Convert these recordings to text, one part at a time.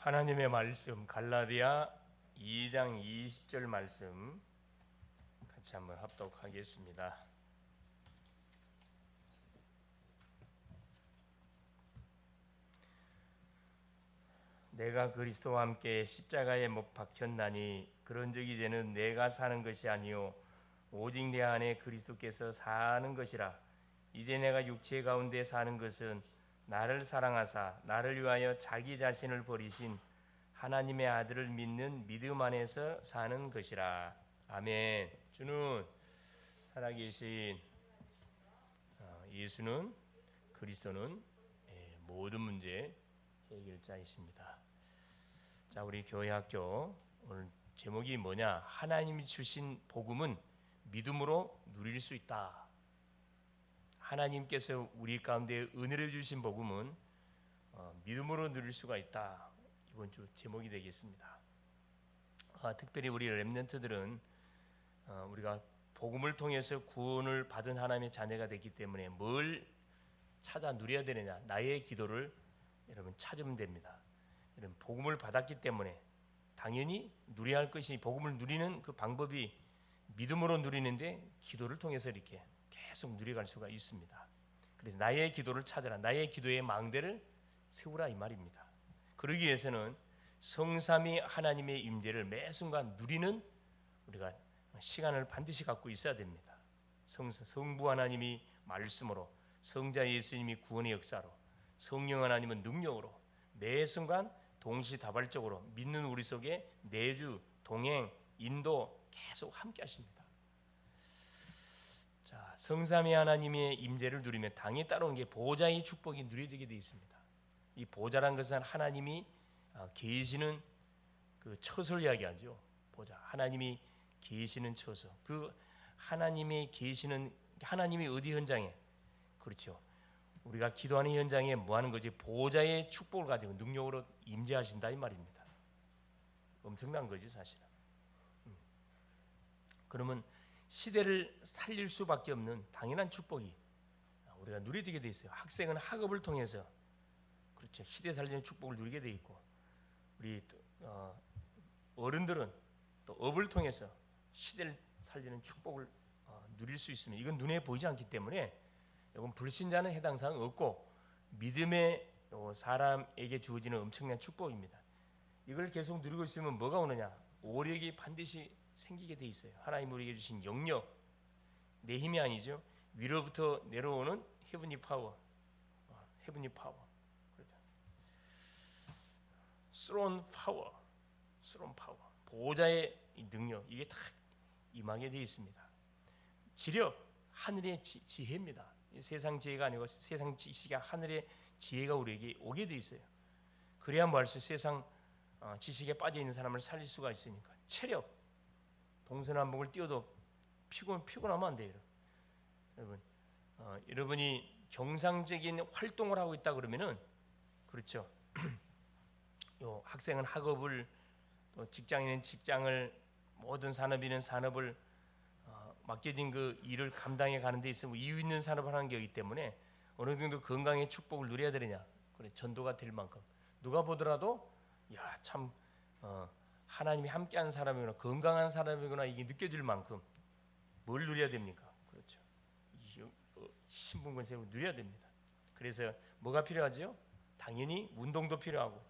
하나님의 말씀 갈라디아 2장 20절 말씀 같이 한번 합독하겠습니다. 내가 그리스도와 함께 십자가에 못 박혔나니 그런즉 이제는 내가 사는 것이 아니요 오직 내 안에 그리스도께서 사는 것이라. 이제 내가 육체 가운데 사는 것은 나를 사랑하사 나를 위하여 자기 자신을 버리신 하나님의 아들을 믿는 믿음 안에서 사는 것이라. 아멘. 주는 살아계신 예수는 그리스도는 모든 문제 해결자이십니다. 자, 우리 교회 학교 오늘 제목이 뭐냐? 하나님이 주신 복음은 믿음으로 누릴 수 있다. 하나님께서 우리 가운데 은혜를 주신 복음은 믿음으로 누릴 수가 있다. 이번 주 제목이 되겠습니다. 특별히 우리 렘넌트들은 우리가 복음을 통해서 구원을 받은 하나님의 자녀가 됐기 때문에 뭘 찾아 누려야 되느냐? 나의 기도를 여러분 찾으면 됩니다. 여러분 복음을 받았기 때문에 당연히 누려야 할 것이, 복음을 누리는 그 방법이 믿음으로 누리는데 기도를 통해서 이렇게 계속 누려갈 수가 있습니다. 그래서 나의 기도를 찾아라, 나의 기도의 망대를 세우라 이 말입니다. 그러기 위해서는 성삼위 하나님의 임재를 매 순간 누리는 우리가 시간을 반드시 갖고 있어야 됩니다. 성부 하나님이 말씀으로, 성자 예수님이 구원의 역사로, 성령 하나님은 능력으로 매 순간 동시다발적으로 믿는 우리 속에 내주, 동행, 인도 계속 함께 하십니다. 자, 성삼위 하나님의 임재를 누리면 당연히 따라오는 게 보좌의 축복이 누려지게 되어 있습니다. 이 보좌란 것은 하나님이 계시는 그 처소를 이야기하죠. 보좌, 하나님이 계시는 처소. 그 하나님이 계시는, 하나님이 어디 현장에, 그렇죠, 우리가 기도하는 현장에 뭐 하는 거지? 보좌의 축복을 가지고 능력으로 임재하신다 이 말입니다. 엄청난 거지 사실은. 그러면 시대를 살릴 수밖에 없는 당연한 축복이 우리가 누려지게 돼 있어요. 학생은 학업을 통해서, 그렇죠, 시대 살리는 축복을 누리게 돼 있고, 우리 어른들은 또 업을 통해서 시대를 살리는 축복을 누릴 수 있습니다. 이건 눈에 보이지 않기 때문에 이건 불신자는 해당 사항 없고 믿음의 사람에게 주어지는 엄청난 축복입니다. 이걸 계속 누리고 있으면 뭐가 오느냐? 오력이 반드시 생기게 돼 있어요. 하나님 우리에게 주신 영역, 내 힘이 아니죠. 위로부터 내려오는 헤븐리 파워, 헤븐리 파워, 그렇죠. 스론 파워, 스론 파워, 보호자의 능력, 이게 다 임하게 돼 있습니다. 지력, 하늘의 지혜입니다. 세상 지혜가 아니고 세상 지식이 하늘의 지혜가 우리에게 오게 돼 있어요. 그래야 뭐 할 수, 세상 지식에 빠져 있는 사람을 살릴 수가 있으니까. 체력, 동서남북을 뛰어도 피곤하면 안 돼요. 여러분, 여러분이 정상적인 활동을 하고 있다 그러면은, 그렇죠, 요 학생은 학업을, 또 직장인은 직장을, 모든 산업인은 산업을 맡겨진 그 일을 감당해 가는 데 있으면 이유 있는 산업을 하는 게이기 때문에 어느 정도 건강의 축복을 누려야 되느냐, 그래, 전도가 될 만큼 누가 보더라도 야, 참 하나님이 함께하는 사람이구나, 건강한 사람이구나, 이게 느껴질 만큼 뭘 누려야 됩니까? 그렇죠, 신분권세를 누려야 됩니다. 그래서 뭐가 필요하죠? 당연히 운동도 필요하고,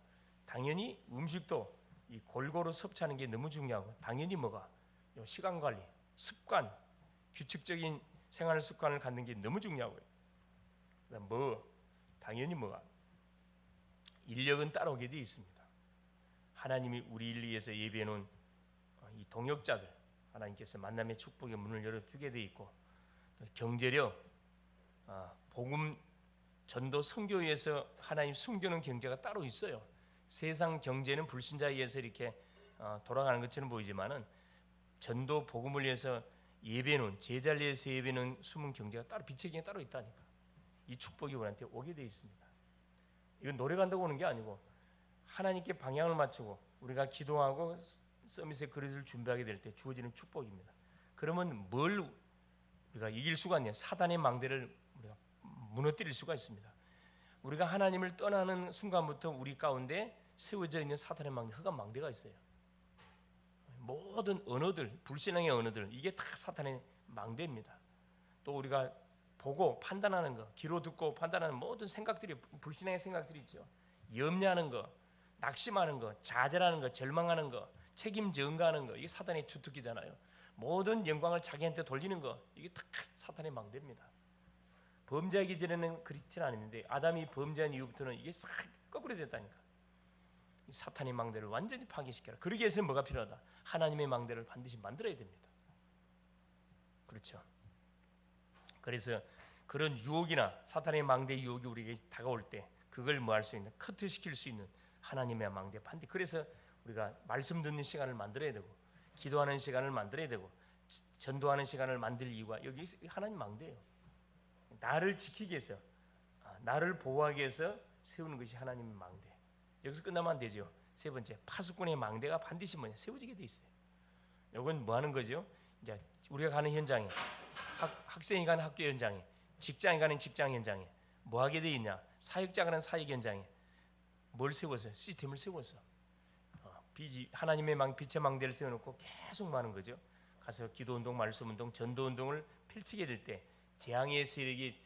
당연히 음식도 이 골고루 섭취하는 게 너무 중요하고, 당연히 뭐가 시간 관리, 습관, 규칙적인 생활 습관을 갖는 게 너무 중요하고요. 그다음 당연히 뭐가 인력은 따라오게 되어 있습니다. 하나님이 우리를 위해서 예비해 놓은 이 동역자들, 하나님께서 만남의 축복의 문을 열어주게 되어 있고, 또 경제력, 복음 전도 선교에서 하나님 숨겨놓은 경제가 따로 있어요. 세상 경제는 불신자에 의해서 이렇게 돌아가는 것처럼 보이지만은 전도 복음을 위해서 예배는, 제자를 위해서 예배는 숨은 경제가 따로, 빛의 경제가 따로 있다니까. 이 축복이 우리한테 오게 되어 있습니다. 이건 노래 간다고 오는 게 아니고 하나님께 방향을 맞추고 우리가 기도하고 서밋의 그릇을 준비하게 될 때 주어지는 축복입니다. 그러면 뭘 우리가 이길 수가 있냐? 사단의 망대를 우리가 무너뜨릴 수가 있습니다. 우리가 하나님을 떠나는 순간부터 우리 가운데 세워져 있는 사탄의 망대, 흑암 망대가 있어요. 모든 언어들, 불신앙의 언어들, 이게 다 사탄의 망대입니다. 또 우리가 보고 판단하는 거, 귀로 듣고 판단하는 모든 생각들이 불신앙의 생각들이 있죠. 염려하는 거, 낙심하는 거, 좌절하는 거, 절망하는 거, 책임 전가하는 거, 이게 사탄의 주특기잖아요. 모든 영광을 자기한테 돌리는 거, 이게 다 사탄의 망대입니다. 범죄하기 전에는 그렇지는 않았는데 아담이 범죄한 이후부터는 이게 싹 거꾸로 됐다니까. 이 사탄의 망대를 완전히 파괴시켜라. 그러기 위해서는 뭐가 필요하다? 하나님의 망대를 반드시 만들어야 됩니다. 그렇죠. 그래서 그런 유혹이나 사탄의 망대 유혹이 우리에게 다가올 때 그걸 뭐 할 수 있는, 커트시킬 수 있는 하나님의 망대 반드시. 그래서 우리가 말씀 듣는 시간을 만들어야 되고, 기도하는 시간을 만들어야 되고, 전도하는 시간을 만들 이유가 여기 하나님 망대예요. 나를 지키기 위해서, 나를 보호하기 위해서 세우는 것이 하나님의 망대. 여기서 끝나면 안 되죠. 세 번째, 파수꾼의 망대가 반드시 뭐냐, 세워지게 돼 있어요. 이건 뭐 하는 거죠? 이제 우리가 가는 현장에, 학생이 가는 학교 현장에, 직장이 가는 직장 현장에 뭐 하게 돼 있냐? 사역자가 가는 사역 현장에 뭘 세워서? 시스템을 세워서 하나님의 빛의 망대를 세워놓고 계속 뭐 하는 거죠? 가서 기도운동, 말씀운동, 전도운동을 펼치게 될 때 재앙의 세력이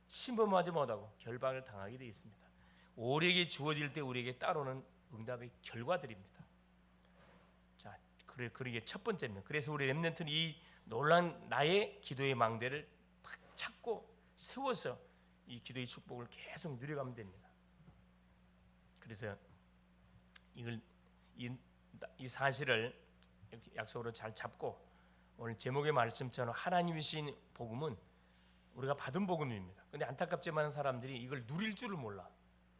침범하지 못하고 결박을 당하게 되어 있습니다. 우리에게 주어질 때 우리에게 따르는 응답의 결과들입니다. 자, 그러게 첫 번째입니다. 그래서 우리 렘넌트는 이 놀란 나의 기도의 망대를 딱 찾고 세워서 이 기도의 축복을 계속 누려가면 됩니다. 그래서 이 사실을 약속으로 잘 잡고 오늘 제목의 말씀처럼 하나님이신 복음은 우리가 받은 복음입니다. 근데 안타깝지만 사람들이 이걸 누릴 줄을 몰라.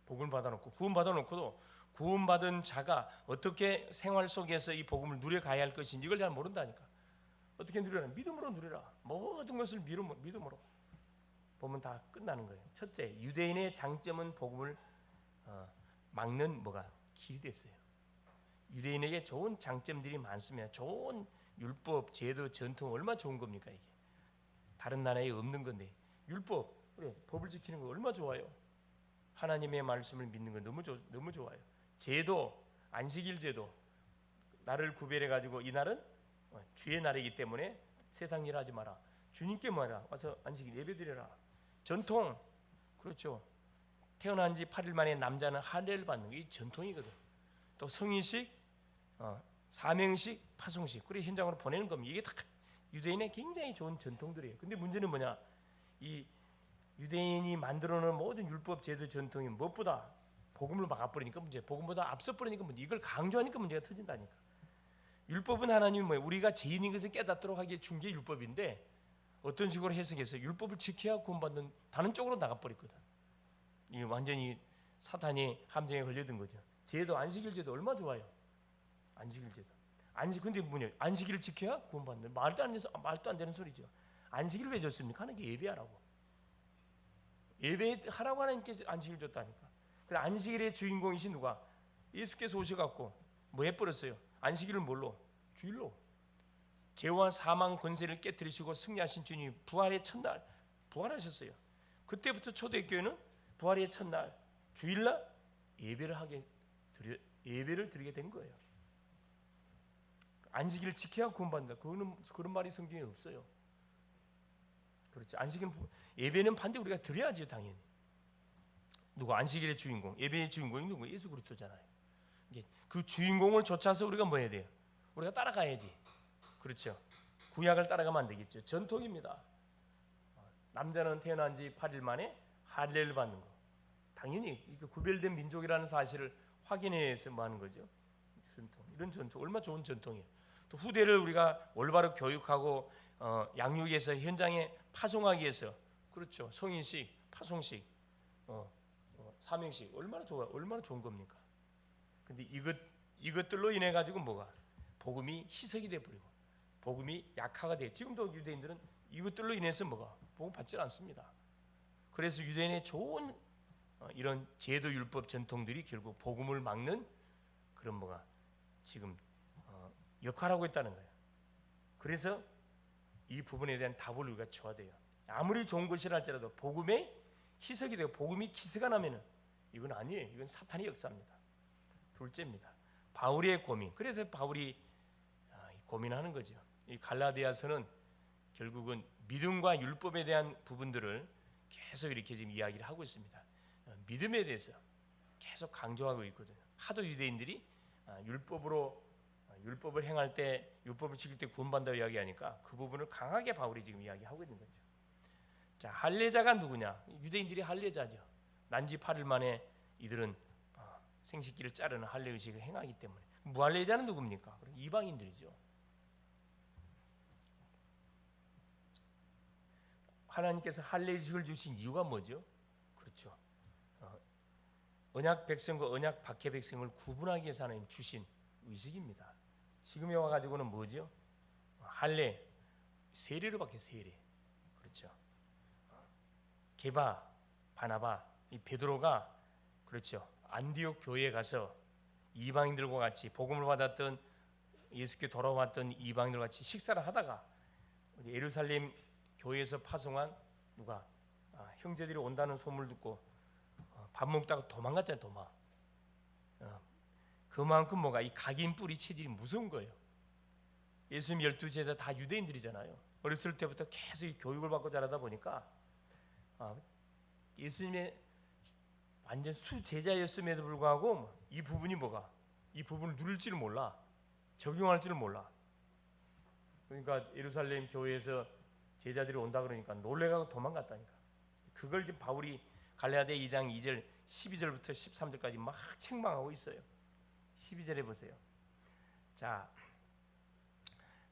복음을 받아놓고 구원 받아놓고도 구원받은 자가 어떻게 생활 속에서 이 복음을 누려가야 할 것인지 이걸 잘 모른다니까. 어떻게 누려라? 믿음으로 누려라. 모든 것을 믿음으로 보면 다 끝나는 거예요. 첫째, 유대인의 장점은 복음을 막는 뭐가 길이 됐어요. 유대인에게 좋은 장점들이 많으면 좋은 율법, 제도, 전통 얼마나 좋은 겁니까 이게? 다른 나라에 없는 건데 율법, 그래 법을 지키는 거 얼마나 좋아요. 하나님의 말씀을 믿는 거 너무 좋아요. 제도, 안식일 제도, 나를 구별해 가지고 이 날은 주의 날이기 때문에 세상 일 하지 마라. 주님께 뭐하라? 와서 안식일 예배드려라. 전통, 그렇죠. 태어난 지 8일 만에 남자는 할례를 받는 게 전통이거든. 또 성인식, 사명식, 파송식, 그래 현장으로 보내는 겁니다. 이게 다 유대인의 굉장히 좋은 전통들이에요. 근데 문제는 뭐냐? 이 유대인이 만들어놓은 모든 율법, 제도, 전통이 무엇보다 복음을 막아버리니까 문제, 복음보다 앞서버리니까 문제, 이걸 강조하니까 문제가 터진다니까. 율법은 하나님이 뭐예요? 우리가 죄인인 것을 깨닫도록 하기에 준 게 율법인데 어떤 식으로 해석해서 율법을 지켜야 구원받는 다른 쪽으로 나가버렸거든. 이게 완전히 사탄이 함정에 걸려든 거죠. 제도, 안식일 제도 얼마 좋아요. 안식일 제도. 근데 뭐냐? 안식일을 지켜야 구원받는, 말도 안 되는 소리죠. 안식일을 왜 줬습니까? 하나님께 예배하라고. 예배하라고 하나님께 안식일 줬다니까. 그래, 안식일의 주인공이신 누가? 예수께서 오셔갖고 뭐 해버렸어요? 안식일을 뭘로? 주일로. 죄와 사망 권세를 깨뜨리시고 승리하신 주님이 부활의 첫날 부활하셨어요. 그때부터 초대교회는 부활의 첫날 주일날 예배를 드리게 된 거예요. 안식일을 지켜야 구원받는다. 그런 말이 성경에 없어요. 그렇죠. 예배는 반드시 우리가 드려야죠, 당연히. 누구? 안식일의 주인공, 예배의 주인공이 누구? 예수 그리스도잖아요. 그 주인공을 쫓아서 우리가 뭐 해야 돼요? 우리가 따라가야지. 그렇죠. 구약을 따라가면 안 되겠죠. 전통입니다. 남자는 태어난 지 8일 만에 할례를 받는 거. 당연히 구별된 민족이라는 사실을 확인해서 뭐 하는 거죠. 전통. 이런 전통 얼마나 좋은 전통이에요. 또 후대를 우리가 올바로 교육하고 양육해서 현장에 파송하기 위해서, 그렇죠. 성인식, 파송식, 사명식 얼마나 좋은 겁니까? 근데 이것들로 인해 가지고 뭐가? 복음이 희석이 돼 버리고 복음이 약화가 돼. 지금도 유대인들은 이것들로 인해서 뭐가? 복음 받지 않습니다. 그래서 유대인의 좋은 이런 제도, 율법, 전통들이 결국 복음을 막는 그런 뭐가 지금 역할하고 있다는 거예요. 그래서 이 부분에 대한 답을 우리가 줘야 돼요. 아무리 좋은 것이라 할지라도 복음에 희석이 되고 복음이 기스가 나면은 이건 아니에요. 이건 사탄의 역사입니다. 둘째입니다. 바울의 고민. 그래서 바울이 고민하는 거죠. 이 갈라디아서는 결국은 믿음과 율법에 대한 부분들을 계속 이렇게 지금 이야기를 하고 있습니다. 믿음에 대해서 계속 강조하고 있거든요. 하도 유대인들이 율법을 행할 때, 율법을 지킬 때 구원받는다고 이야기하니까 그 부분을 강하게 바울이 지금 이야기하고 있는 거죠. 자, 할례자가 누구냐? 유대인들이 할례자죠. 난지 8일 만에 이들은 생식기를 자르는 할례 의식을 행하기 때문에. 무할례자는 누굽니까? 이방인들이죠. 하나님께서 할례 의식을 주신 이유가 뭐죠? 그렇죠. 언약 백성과 언약 박해 백성을 구분하기 위해서 하나님 주신 의식입니다. 지금에 와 가지고는 뭐죠? 할례 세례로 밖에 세례. 그렇죠. 게바, 바나바, 이 베드로가 그렇죠. 안디옥 교회에 가서 이방인들과 같이 복음을 받았던 예수께 돌아왔던 이방인들과 같이 식사를 하다가 예루살렘 교회에서 파송한 누가 형제들이 온다는 소문을 듣고 밥 먹다가 도망갔잖아요. 도망. 그만큼 뭐가 이 각인 뿌리 체질이 무서운 거예요. 예수님 12제자 다 유대인들이잖아요. 어렸을 때부터 계속 이 교육을 받고 자라다 보니까 예수님의 완전 수제자였음에도 불구하고 이 부분이 뭐가 이 부분을 누릴 줄을 몰라. 적용할 줄을 몰라. 그러니까 예루살렘 교회에서 제자들이 온다 그러니까 놀래가고 도망갔다니까. 그걸 지금 바울이 갈라디아 2장 2절 12절부터 13절까지 막 책망하고 있어요. 12절에 보세요. 자,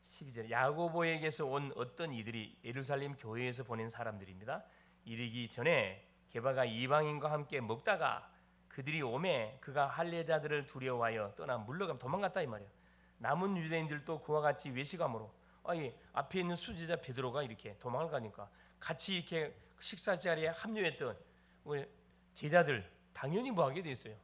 12절 야고보에게서 온 어떤 이들이 예루살렘 교회에서 보낸 사람들입니다. 이르기 전에 게바가 이방인과 함께 먹다가 그들이 오매 그가 할례자들을 두려워하여 떠나 물러가면 도망갔다 이 말이에요. 남은 유대인들도 그와 같이 외식함으로 앞에 있는 수제자 베드로가 이렇게 도망을 가니까 같이 이렇게 식사 자리에 합류했던 제자들 당연히 뭐하게 됐어요.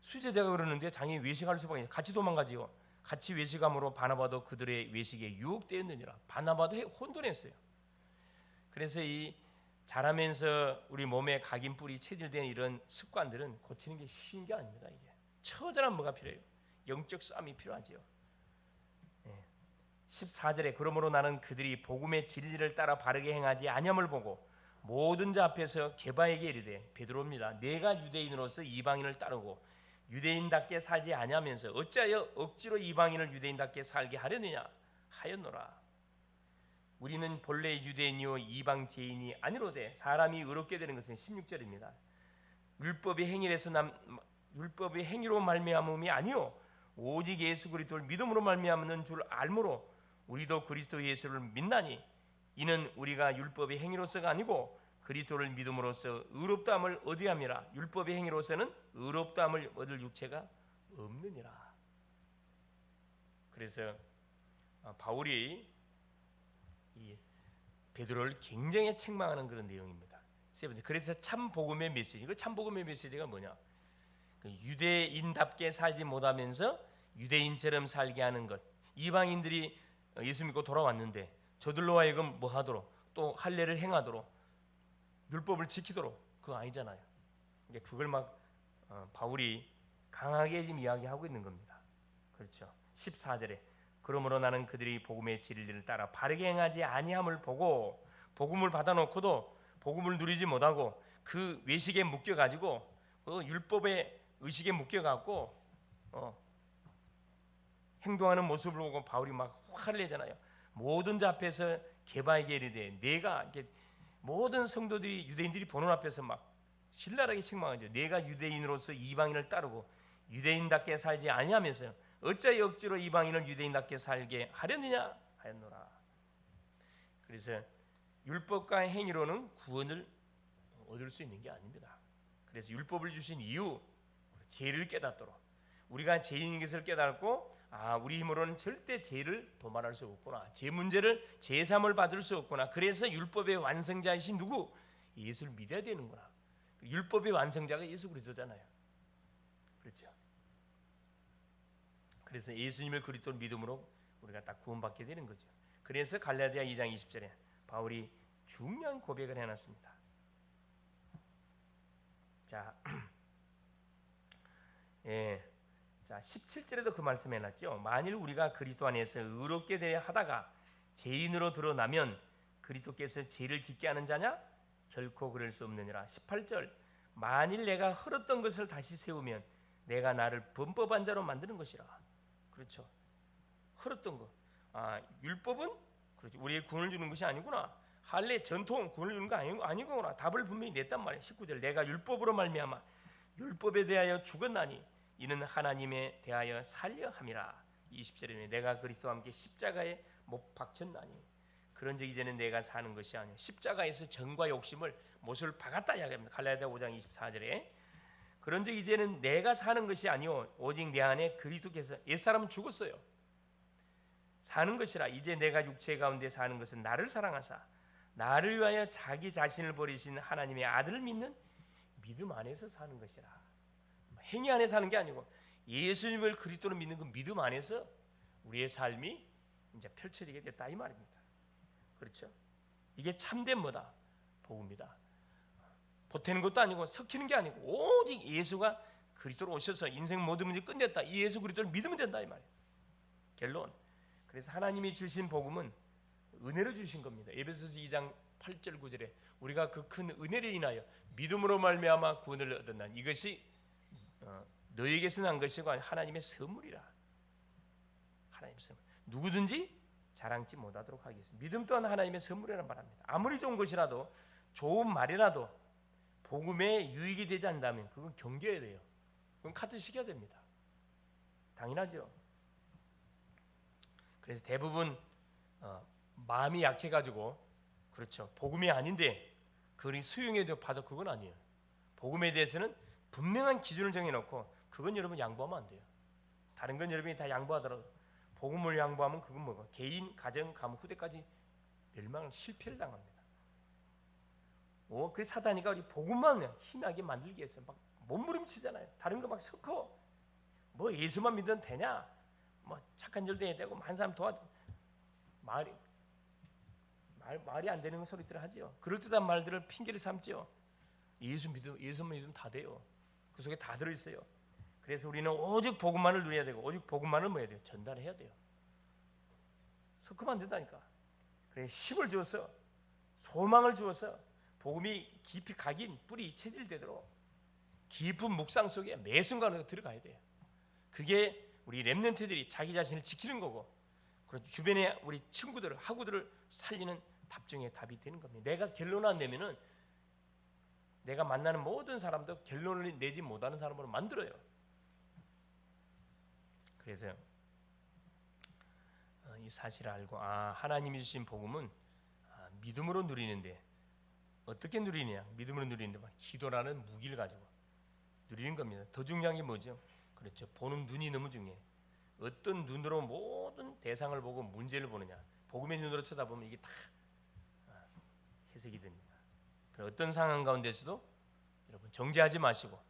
수제자가 그러는데 당연히 외식할 수밖에 없어요. 같이 도망가지요. 같이 외식함으로 바나바도 그들의 외식에 유혹되었느니라. 바나바도 혼돈했어요. 그래서 이 자라면서 우리 몸에 각인 뿌리 체질된 이런 습관들은 고치는 게 쉬운 게 아닙니다. 이게 처절한 뭐가 필요해요. 영적 싸움이 필요하지요. 14절에 그러므로 나는 그들이 복음의 진리를 따라 바르게 행하지 아니함을 보고 모든 자 앞에서 게바에게 이르되 베드로입니다. 내가 유대인으로서 이방인을 따르고 유대인답게 살지 아니하면서 어찌하여 억지로 이방인을 유대인답게 살게 하려느냐 하였노라. 우리는 본래 유대인이요 이방 죄인이 아니로되 사람이 의롭게 되는 것은 16절입니다. 율법의 행위로 말미암음이 아니요 오직 예수 그리스도를 믿음으로 말미암는 줄 알므로 우리도 그리스도 예수를 믿나니 이는 우리가 율법의 행위로서가 아니고 그리스도를 믿음으로써 의롭다함을 얻으함이라. 율법의 행위로서는 의롭다함을 얻을 육체가 없느니라. 그래서 바울이 이 베드로를 굉장히 책망하는 그런 내용입니다. 세 번째, 그래서 참 복음의 메시지. 그 참 복음의 메시지가 뭐냐? 유대인답게 살지 못하면서 유대인처럼 살게 하는 것. 이방인들이 예수 믿고 돌아왔는데 저들로 하여금 뭐 하도록 또 할례를 행하도록 율법을 지키도록 그거 아니잖아요. 그걸 막 바울이 강하게 지금 이야기하고 있는 겁니다. 그렇죠. 14절에 그러므로 나는 그들이 복음의 진리를 따라 바르게 행하지 아니함을 보고 복음을 받아놓고도 복음을 누리지 못하고 그 외식에 묶여가지고 그 율법의 의식에 묶여갖고 행동하는 모습을 보고 바울이 막 화를 내잖아요. 모든 자 앞에서 게바에게 이르되 내가 이렇게 모든 성도들이 유대인들이 보는 앞에서 막 신랄하게 책망하죠. 내가 유대인으로서 이방인을 따르고 유대인답게 살지 아니하면서 어찌하여 억지로 이방인을 유대인답게 살게 하려느냐 하였노라. 그래서 율법과 행위로는 구원을 얻을 수 있는 게 아닙니다. 그래서 율법을 주신 이유 죄를 깨닫도록 우리가 죄인인 것을 깨닫고 우리 힘으로는 절대 죄를 도말할 수 없구나. 죄 문제를 제삼을 받을 수 없구나. 그래서 율법의 완성자이신 누구? 예수를 믿어야 되는구나. 율법의 완성자가 예수 그리스도잖아요. 그렇죠. 그래서 예수님을 그리스도를 믿음으로 우리가 딱 구원받게 되는 거죠. 그래서 갈라디아 2장 20절에 바울이 중요한 고백을 해놨습니다. 자, 예. 자, 17절에도 그 말씀 해놨죠. 만일 우리가 그리스도 안에서 의롭게 되려 하다가 죄인으로 드러나면 그리스도께서 죄를 짓게 하는 자냐? 결코 그럴 수 없느니라. 18절, 만일 내가 헐었던 것을 다시 세우면 내가 나를 범법한 자로 만드는 것이라. 그렇죠. 헐었던 것. 율법은 그렇죠. 우리의 구원을 주는 것이 아니구나. 할례 전통 구원을 주는 거 아니구나. 답을 분명히 냈단 말이에요. 19절, 내가 율법으로 말미암아 율법에 대하여 죽었나니 이는 하나님에 대하여 살려 함이라. 20절에 내가 그리스도와 함께 십자가에 못 박혔나니 그런즉 이제는 내가 사는 것이 아니요 십자가에서 정과 욕심을 못을 박았다 이야기합니다. 갈라디아 5장 24절에 그런즉 이제는 내가 사는 것이 아니요 오직 내 안에 그리스도께서 옛사람은 죽었어요. 사는 것이라. 이제 내가 육체 가운데 사는 것은 나를 사랑하사 나를 위하여 자기 자신을 버리신 하나님의 아들을 믿는 믿음 안에서 사는 것이라. 행위 안에 사는 게 아니고 예수님을 그리스도로 믿는 그 믿음 안에서 우리의 삶이 이제 펼쳐지게 됐다 이 말입니다. 그렇죠? 이게 참된 뭐다? 복음이다. 보태는 것도 아니고 섞이는 게 아니고 오직 예수가 그리스도로 오셔서 인생 모든 문제 끝냈다. 이 예수 그리스도를 믿으면 된다 이 말이에요. 결론. 그래서 하나님이 주신 복음은 은혜로 주신 겁니다. 에베소서 2장 8절 9절에 우리가 그 큰 은혜를 인하여 믿음으로 말미암아 구원을 얻었나. 이것이 너에게서 난 것이고 하나님의 선물이라. 하나님의 선물. 누구든지 자랑치 못하도록 하겠습니다. 믿음 또한 하나님의 선물이라는 말합니다. 아무리 좋은 것이라도 좋은 말이라도 복음에 유익이 되지 않는다면 그건 경계해야 돼요. 그건 카트시켜야 됩니다. 당연하죠. 그래서 대부분 마음이 약해가지고 그렇죠. 복음이 아닌데 그걸 수용해도 봐도 그건 아니에요. 복음에 대해서는 분명한 기준을 정해놓고 그건 여러분 양보하면 안 돼요. 다른 건 여러분이 다 양보하더라도 복음을 양보하면 그건 뭐가 개인, 가정, 가문, 후대까지 멸망을 실패를 당합니다. 그 사단이가 우리 복음만 힘하게 만들기 위해서 막 몸부림치잖아요. 다른 거 막 섞어. 뭐 예수만 믿으면 되냐? 뭐 착한 일도 해야 되고 한 사람 도와 말이 안 되는 소리들을 하지요. 그럴듯한 말들을 핑계를 삼지요. 예수만 믿으면 다 돼요. 그 속에 다 들어 있어요. 그래서 우리는 오직 복음만을 누려야 되고 오직 복음만을 뭐 해야 돼요? 전달해야 돼요. 섞으면 안 된다니까. 그래서 힘을 주어서 소망을 주어서 복음이 깊이 각인 뿌리 체질되도록 깊은 묵상 속에 매 순간에 들어가야 돼요. 그게 우리 렘넌트들이 자기 자신을 지키는 거고 그리고 주변에 우리 친구들, 학우들을 살리는 답 중에 답이 되는 겁니다. 내가 결론 안 내면은 내가 만나는 모든 사람도 결론을 내지 못하는 사람으로 만들어요. 그래서 이 사실을 알고 하나님이 주신 복음은 믿음으로 누리는데 어떻게 누리냐? 믿음으로 누리는데 기도라는 무기를 가지고 누리는 겁니다. 더 중요한 게 뭐죠? 그렇죠. 보는 눈이 너무 중요해요. 어떤 눈으로 모든 대상을 보고 문제를 보느냐. 복음의 눈으로 쳐다보면 이게 다 해석이 됩니다. 어떤 상황 가운데서도 여러분 정죄하지 마시고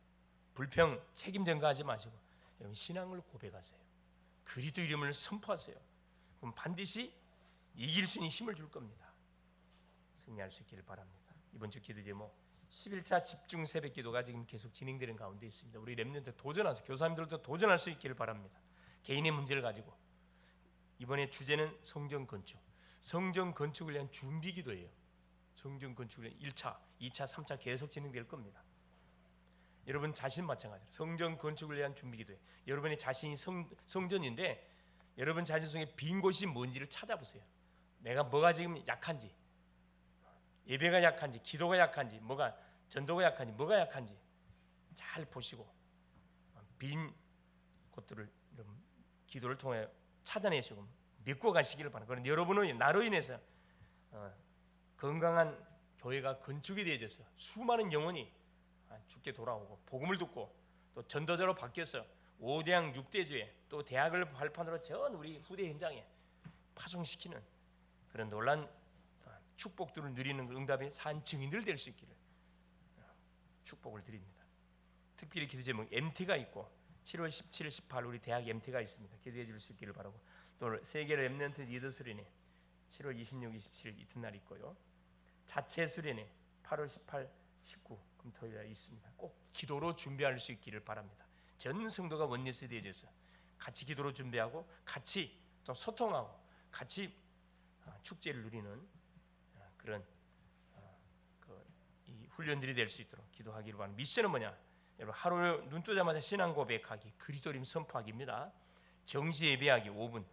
불평, 책임 전가하지 마시고 여러분 신앙을 고백하세요. 그리스도 이름을 선포하세요. 그럼 반드시 이길 수 있는 힘을 줄 겁니다. 승리할 수 있기를 바랍니다. 이번 주 기도 제목 11차 집중 새벽 기도가 지금 계속 진행되는 가운데 있습니다. 우리 렘넌트 도전하세요. 교사님들도 도전할 수 있기를 바랍니다. 개인의 문제를 가지고 이번에 주제는 성전 건축. 성전 건축을 위한 준비 기도예요. 성전 건축을 위한 1차, 2차, 3차 계속 진행될 겁니다. 여러분 자신 마찬가지로 성전 건축을 위한 준비 기도예요. 여러분의 자신이 성전인데 여러분 자신 속에 빈 곳이 뭔지를 찾아보세요. 내가 뭐가 지금 약한지, 예배가 약한지, 기도가 약한지, 뭐가 전도가 약한지, 뭐가 약한지 잘 보시고 빈 곳들을 기도를 통해 찾아내시고 메꿔 가시기를 바랍니다. 그런데 여러분은 나로 인해서 건강한 교회가 건축이 되어져서 수많은 영혼이 죽게 돌아오고 복음을 듣고 또 전도자로 바뀌어서 5대양 6대주에 또 대학을 발판으로 전 우리 후대 현장에 파송시키는 그런 놀란 축복들을 누리는 응답의 산 증인들 될 수 있기를 축복을 드립니다. 특별히 기도 제목 MT가 있고 7월 17, 18 우리 대학 MT가 있습니다. 기도해 줄 수 있기를 바라고 또 세계 렘넌트 리더 수련회 7월 26, 27 이튿날 있고요. 자체 수련회 8월 18, 19 금토일에 있습니다. 꼭 기도로 준비할 수 있기를 바랍니다. 전 성도가 원리스 되어져서 같이 기도로 준비하고 같이 또 소통하고 같이 축제를 누리는 그런 이 훈련들이 될 수 있도록 기도하기를 바랍니다. 미션은 뭐냐? 여러분 하루 눈 뜨자마자 신앙 고백하기, 그리스도님 선포하기입니다. 정시 예배하기 5분.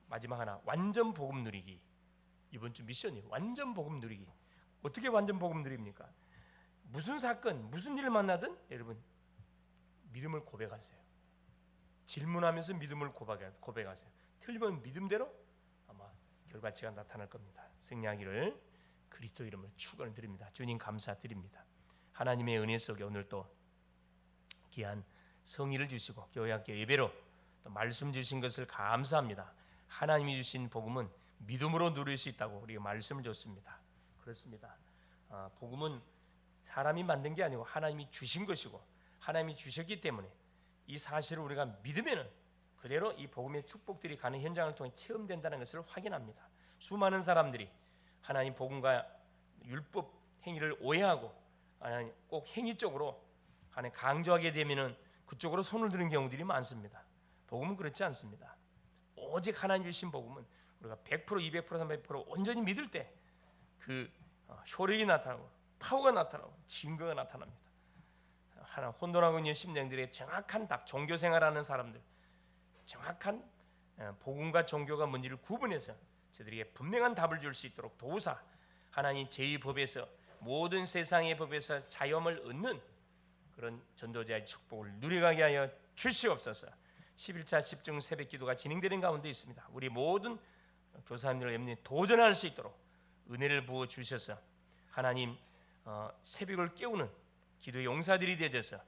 마지막 하나, 완전 복음 누리기. 이번 주 미션이에요. 완전 복음 누리기. 어떻게 완전 복음 누립니까? 무슨 사건, 무슨 일을 만나든 여러분 믿음을 고백하세요. 질문하면서 믿음을 고백하세요. 틀리면 믿음대로 아마 결과치가 나타날 겁니다. 승리하기를 그리스도 이름으로 축원을 드립니다. 주님 감사드립니다. 하나님의 은혜 속에 오늘 또 귀한 성의를 주시고 교회학교 예배로 또 말씀 주신 것을 감사합니다. 하나님이 주신 복음은 믿음으로 누릴 수 있다고 우리가 말씀을 줬습니다. 그렇습니다. 복음은 사람이 만든 게 아니고 하나님이 주신 것이고 하나님이 주셨기 때문에 이 사실을 우리가 믿으면 그대로 이 복음의 축복들이 가는 현장을 통해 체험된다는 것을 확인합니다. 수많은 사람들이 하나님 복음과 율법 행위를 오해하고 꼭 행위 쪽으로 하나님 강조하게 되면은 그쪽으로 손을 드는 경우들이 많습니다. 복음은 그렇지 않습니다. 오직 하나님 주신 복음은 우리가 100%, 200%, 300% 온전히 믿을 때 그 효력이 나타나고 파워가 나타나고 증거가 나타납니다. 하나 혼돈하고 있는 심령들의 정확한 답, 종교 생활하는 사람들 정확한 복음과 종교가 뭔지를 구분해서 저들에게 분명한 답을 줄 수 있도록 도우사 하나님 제2 법에서 모든 세상의 법에서 자유함을 얻는 그런 전도자의 축복을 누려가게 하여 주시옵소서. 11차 집중 새벽 기도가 진행되는 가운데 있습니다. 우리 모든 교사님들 염려에 도전할 수 있도록 은혜를 부어 주셔서 하나님 새벽을 깨우는 기도의 용사들이 되어서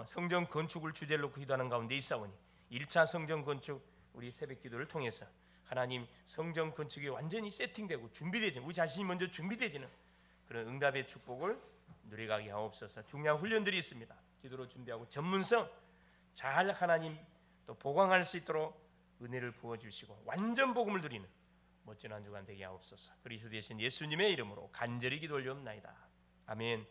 성전 건축을 주제로 놓고 기도하는 가운데 있사오니 1차 성전 건축 우리 새벽 기도를 통해서 하나님 성전 건축이 완전히 세팅되고 준비되지는 우리 자신이 먼저 준비되지는 그런 응답의 축복을 누려가게 하옵소서. 중요한 훈련들이 있습니다. 기도로 준비하고 전문성 잘 하나님 또 보강할 수 있도록 은혜를 부어주시고 완전 복음을 누리는 멋진 한 주간 되게 하옵소서. 그리스도 되신 예수님의 이름으로 간절히 기도 올리옵나이다. 아멘.